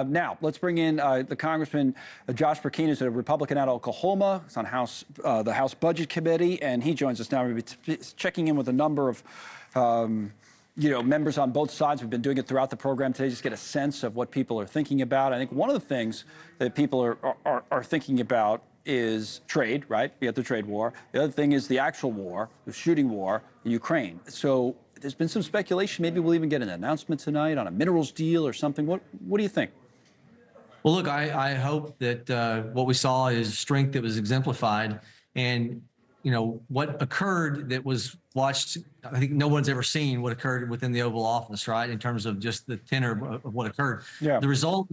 Now, let's bring in the Congressman Josh Brecheen, who's a Republican out of Oklahoma. He's on the House Budget Committee, and he joins us now. We'll be checking in with a number of members on both sides. We've been doing it throughout the program today, just get a sense of what people are thinking about. I think one of the things that people are thinking about is trade, right? We have the trade war. The other thing is the actual war, the shooting war in Ukraine. So there's been some speculation. Maybe we'll even get an announcement tonight on a minerals deal or something. What do you think? Well, look, I hope that what we saw is strength that was exemplified. And, what occurred that was watched, I think no one's ever seen what occurred within the Oval Office, right, in terms of just the tenor of what occurred. Yeah. The result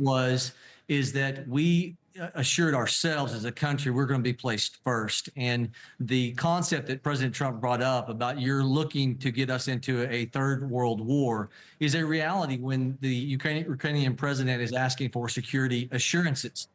is that we assured ourselves as a country we're going to be placed first. And the concept that President Trump brought up about you're looking to get us into a third world war is a reality when the Ukrainian president is asking for security assurances.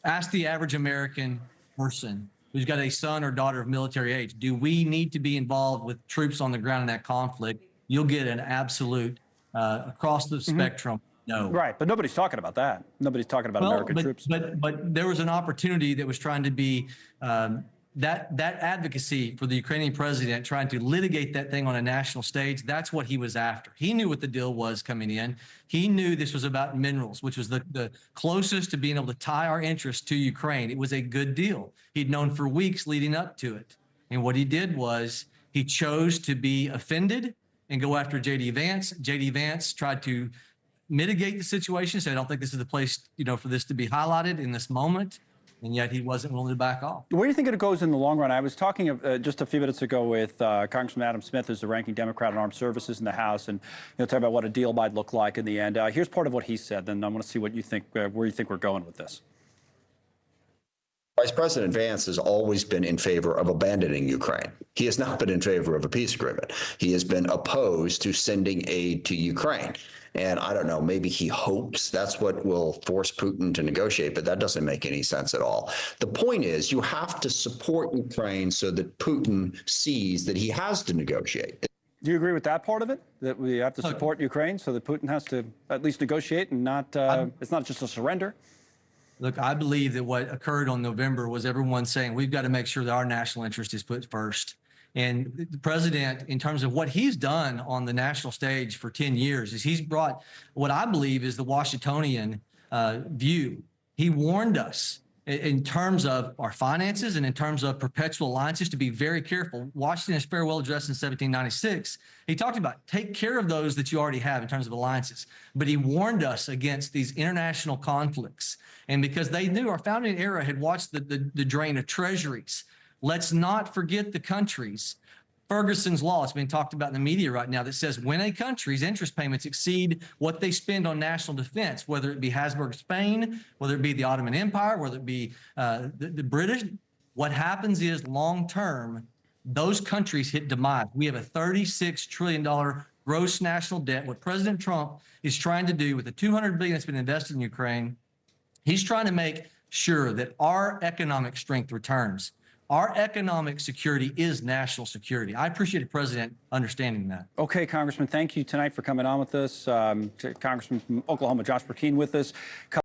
Ask the average American person who's got a son or daughter of military age, do we need to be involved with troops on the ground in that conflict? You'll get an absolute across the spectrum. No. Right, but nobody's talking about that. Nobody's talking about American troops. But there was an opportunity that was trying to be that advocacy for the Ukrainian president, trying to litigate that thing on a national stage. That's what he was after. He knew what the deal was coming in. He knew this was about minerals, which was the closest to being able to tie our interests to Ukraine. It was a good deal. He'd known for weeks leading up to it. And what he did was he chose to be offended and go after J.D. Vance. J.D. Vance tried to mitigate the situation, so I don't think this is the place, for this to be highlighted in this moment, and yet he wasn't willing to back off. Where do you think it goes in the long run? I was talking just a few minutes ago with Congressman Adam Smith, who's the ranking Democrat on Armed Services in the House, and talking about what a deal might look like in the end. Here's part of what he said, then I want to see what you think, where you think we're going with this. Vice President Vance has always been in favor of abandoning Ukraine. He has not been in favor of a peace agreement. He has been opposed to sending aid to Ukraine. And I don't know, maybe he hopes that's what will force Putin to negotiate, but that doesn't make any sense at all. The point is, you have to support Ukraine so that Putin sees that he has to negotiate. Do you agree with that part of it, that we have to support Ukraine so that Putin has to at least negotiate and not, it's not just a surrender? Look, I believe that what occurred on November was everyone saying we've got to make sure that our national interest is put first. And the president, in terms of what he's done on the national stage for 10 years, is he's brought what I believe is the Washingtonian view. He warned us in terms of our finances and in terms of perpetual alliances to be very careful. Washington's farewell address in 1796, he talked about take care of those that you already have in terms of alliances. But he warned us against these international conflicts. And because they knew our founding era had watched the drain of treasuries, let's not forget the countries. Ferguson's law, it's being talked about in the media right now, that says when a country's interest payments exceed what they spend on national defense, whether it be Habsburg Spain, whether it be the Ottoman Empire, whether it be the British, what happens is long-term, those countries hit demise. We have a $36 trillion gross national debt. What President Trump is trying to do with the $200 billion that's been invested in Ukraine, he's trying to make sure that our economic strength returns. Our economic security is national security. I appreciate the president understanding that. Okay, Congressman, thank you tonight for coming on with us. Congressman from Oklahoma, Josh Brecheen, with us.